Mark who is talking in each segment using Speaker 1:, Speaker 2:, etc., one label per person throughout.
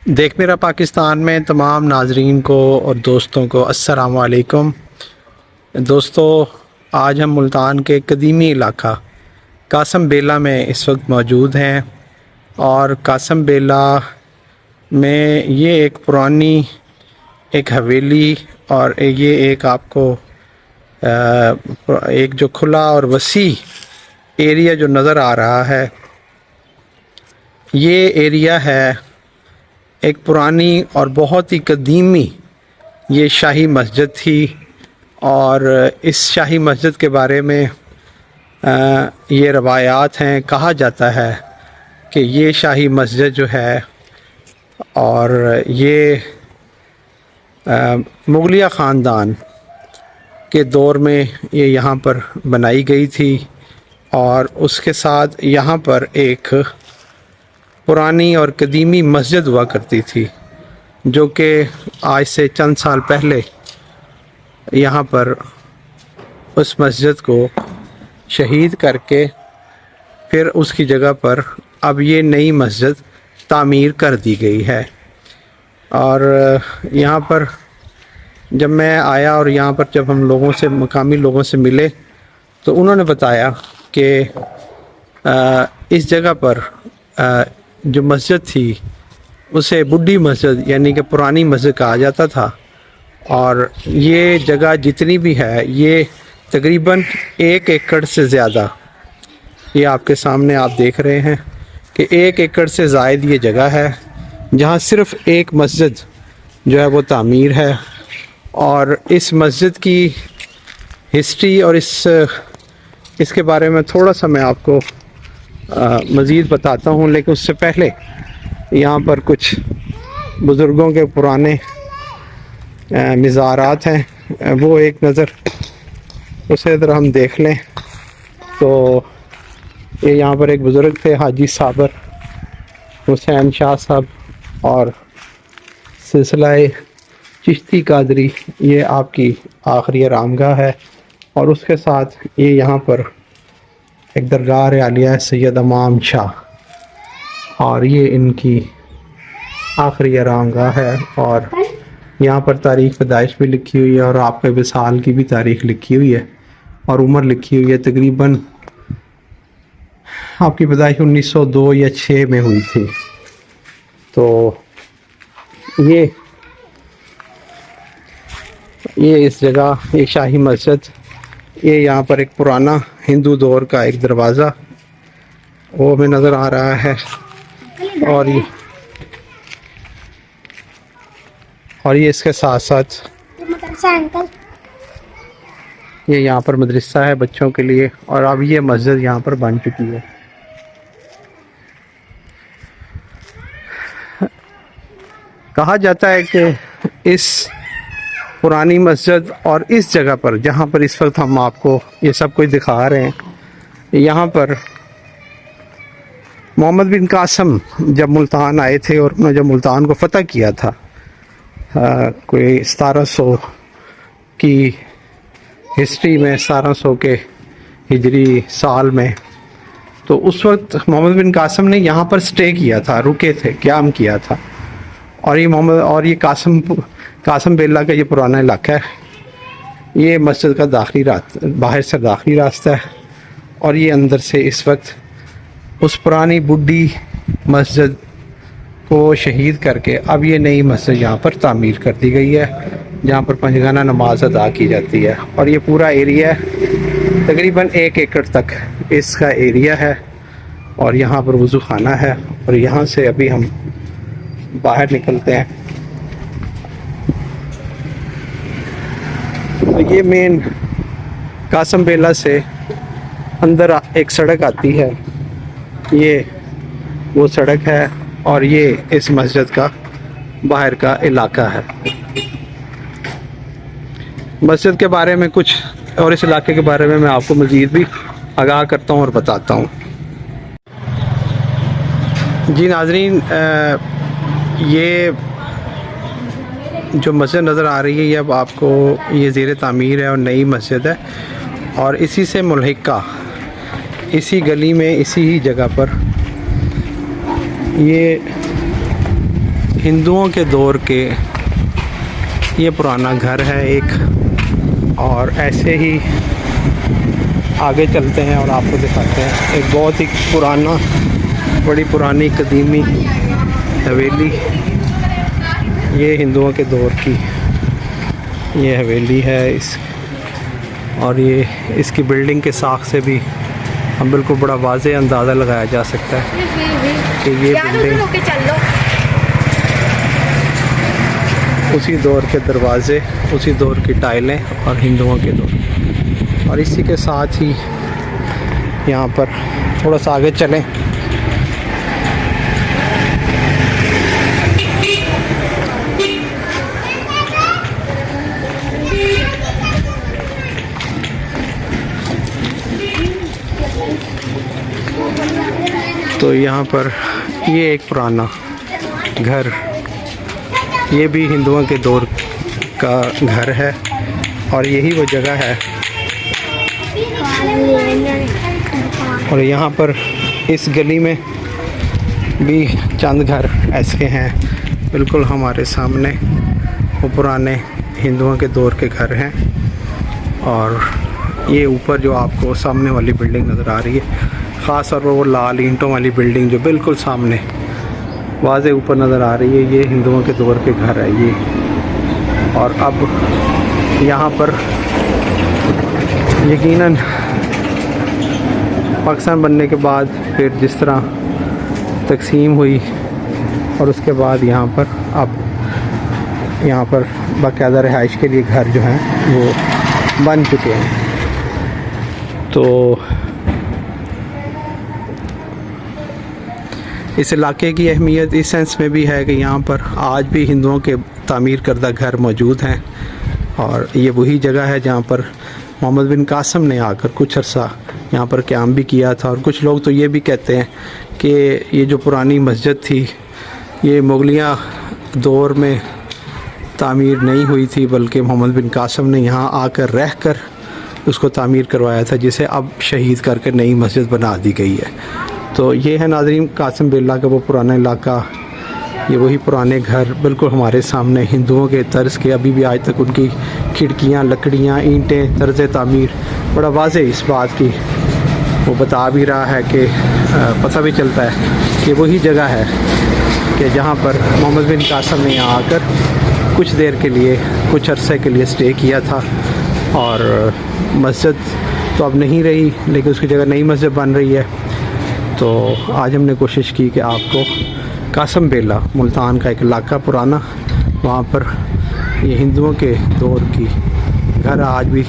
Speaker 1: دیکھ میرا پاکستان میں تمام ناظرین کو اور دوستوں کو السلام علیکم۔ دوستو، آج ہم ملتان کے قدیمی علاقہ قاسم بیلہ میں اس وقت موجود ہیں، اور قاسم بیلہ میں یہ ایک پرانی ایک حویلی اور یہ ایک آپ کو ایک جو کھلا اور وسیع ایریا جو نظر آ رہا ہے، یہ ایریا ہے ایک پرانی اور بہت ہی قدیمی یہ شاہی مسجد تھی۔ اور اس شاہی مسجد کے بارے میں یہ روایات ہیں، کہا جاتا ہے کہ یہ شاہی مسجد جو ہے اور یہ مغلیہ خاندان کے دور میں یہ یہاں پر بنائی گئی تھی، اور اس کے ساتھ یہاں پر ایک پرانی اور قدیمی مسجد ہوا کرتی تھی، جو کہ آج سے چند سال پہلے یہاں پر اس مسجد کو شہید کر کے پھر اس کی جگہ پر اب یہ نئی مسجد تعمیر کر دی گئی ہے۔ اور یہاں پر جب میں آیا اور یہاں پر جب ہم لوگوں سے مقامی لوگوں سے ملے تو انہوں نے بتایا کہ اس جگہ پر جو مسجد تھی اسے بڈھی مسجد یعنی کہ پرانی مسجد کہا جاتا تھا، اور یہ جگہ جتنی بھی ہے یہ تقریباً 1 ایکڑ سے زیادہ، یہ آپ کے سامنے آپ دیکھ رہے ہیں کہ 1 ایکڑ سے زائد یہ جگہ ہے جہاں صرف ایک مسجد جو ہے وہ تعمیر ہے۔ اور اس مسجد کی ہسٹری اور اس کے بارے میں تھوڑا سا میں آپ کو مزید بتاتا ہوں، لیکن اس سے پہلے یہاں پر کچھ بزرگوں کے پرانے مزارات ہیں، وہ ایک نظر اسے ادھر ہم دیکھ لیں تو یہ یہاں پر ایک بزرگ تھے، حاجی صابر حسین شاہ صاحب، اور سلسلہ چشتی قادری یہ آپ کی آخری آرامگاہ ہے، اور اس کے ساتھ یہ یہاں پر ایک درگاہ عالیہ سید امام شاہ، اور یہ ان کی آخری آرامگاہ ہے۔ اور یہاں پر تاریخ پیدائش بھی لکھی ہوئی ہے، اور آپ کے وصال کی بھی تاریخ لکھی ہوئی ہے، اور عمر لکھی ہوئی ہے۔ تقریباً آپ کی پیدائش 1902 یا 6 میں ہوئی تھی۔ تو یہ اس جگہ ایک شاہی مسجد، یہ یہاں پر ایک پرانا ہندو دور کا ایک دروازہ وہ ہمیں نظر آ رہا ہے، اور یہ اس کے ساتھ ساتھ یہ یہاں پر مدرسہ ہے بچوں کے لیے، اور اب یہ مسجد یہاں پر بن چکی ہے۔ کہا جاتا ہے کہ اس پرانی مسجد اور اس جگہ پر جہاں پر اس وقت ہم آپ کو یہ سب کچھ دکھا رہے ہیں، یہاں پر محمد بن قاسم جب ملتان آئے تھے اور انہوں نے جب ملتان کو فتح کیا تھا کوئی 1700 کی ہسٹری میں، 1700 کے ہجری سال میں، تو اس وقت محمد بن قاسم نے یہاں پر سٹے کیا تھا، رکے تھے، قیام کیا تھا۔ اور یہ قاسم بیلہ کا یہ پرانا علاقہ ہے، یہ مسجد کا باہر سے داخلی راستہ ہے، اور یہ اندر سے اس وقت اس پرانی بڈھی مسجد کو شہید کر کے اب یہ نئی مسجد یہاں پر تعمیر کر دی گئی ہے، جہاں پر پنجگانہ نماز ادا کی جاتی ہے۔ اور یہ پورا ایریا تقریباً 1 ایکڑ تک اس کا ایریا ہے، اور یہاں پر وضو خانہ ہے، اور یہاں سے ابھی ہم باہر نکلتے ہیں تو یہ مین قاسم بیلہ سے اندر ایک سڑک آتی ہے، یہ وہ سڑک ہے، اور یہ اس مسجد کا باہر کا علاقہ ہے۔ مسجد کے بارے میں کچھ اور اس علاقے کے بارے میں آپ کو مزید بھی آگاہ کرتا ہوں اور بتاتا ہوں۔ جی ناظرین، یہ جو مسجد نظر آ رہی ہے یہ اب آپ کو یہ زیر تعمیر ہے اور نئی مسجد ہے، اور اسی سے ملحقہ اسی گلی میں اسی ہی جگہ پر یہ ہندوؤں کے دور کے یہ پرانا گھر ہے ایک، اور ایسے ہی آگے چلتے ہیں اور آپ کو دکھاتے ہیں ایک بہت ہی پرانا، بڑی پرانی قدیمی حویلی۔ یہ ہندوؤں کے دور کی یہ حویلی ہے اور یہ اس کی بلڈنگ کے ساخت سے بھی ہم بالکل بڑا واضح اندازہ لگایا جا سکتا ہے کہ یہ بلڈنگ اسی دور کے دروازے، اسی دور کی ٹائلیں اور ہندوؤں کے دور۔ اور اسی کے ساتھ ہی یہاں پر تھوڑا سا آگے چلیں تو یہاں پر یہ ایک پرانا گھر، یہ بھی ہندوؤں کے دور کا گھر ہے، اور یہی وہ جگہ ہے۔ اور یہاں پر اس گلی میں بھی چند گھر ایسے ہیں بالکل ہمارے سامنے، وہ پرانے ہندوؤں کے دور کے گھر ہیں۔ اور یہ اوپر جو آپ کو سامنے والی بلڈنگ نظر آ رہی ہے، خاص طور پر وہ لال اینٹوں والی بلڈنگ جو بالکل سامنے واضح اوپر نظر آ رہی ہے، یہ ہندوؤں کے دور کے گھر ہے یہ۔ اور اب یہاں پر یقیناً پاکستان بننے کے بعد پھر جس طرح تقسیم ہوئی، اور اس کے بعد یہاں پر اب یہاں پر باقاعدہ رہائش کے لیے گھر جو ہیں وہ بن چکے ہیں۔ تو اس علاقے کی اہمیت اس سینس میں بھی ہے کہ یہاں پر آج بھی ہندوؤں کے تعمیر کردہ گھر موجود ہیں، اور یہ وہی جگہ ہے جہاں پر محمد بن قاسم نے آ کر کچھ عرصہ یہاں پر قیام بھی کیا تھا۔ اور کچھ لوگ تو یہ بھی کہتے ہیں کہ یہ جو پرانی مسجد تھی یہ مغلیہ دور میں تعمیر نہیں ہوئی تھی، بلکہ محمد بن قاسم نے یہاں آ کر رہ کر اس کو تعمیر کروایا تھا، جسے اب شہید کر کے نئی مسجد بنا دی گئی ہے۔ تو یہ ہے ناظرین قاسم بیلہ کا وہ پرانا علاقہ، یہ وہی پرانے گھر بالکل ہمارے سامنے ہندوؤں کے طرز کے، ابھی بھی آج تک ان کی کھڑکیاں، لکڑیاں، اینٹیں، طرز تعمیر بڑا واضح اس بات کی وہ بتا بھی رہا ہے کہ پتہ بھی چلتا ہے کہ وہی جگہ ہے کہ جہاں پر محمد بن قاسم نے یہاں آ کر کچھ دیر کے لیے، کچھ عرصے کے لیے اسٹے کیا تھا۔ اور مسجد تو اب نہیں رہی، لیکن اس کی جگہ نئی مسجد بن رہی ہے۔ تو آج ہم نے کوشش کی کہ آپ کو قاسم بیلہ، ملتان کا ایک علاقہ پرانا، وہاں پر یہ ہندوؤں کے دور کی گھر آج بھی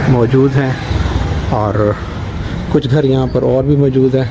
Speaker 1: موجود ہیں، اور کچھ گھر یہاں پر اور بھی موجود ہیں۔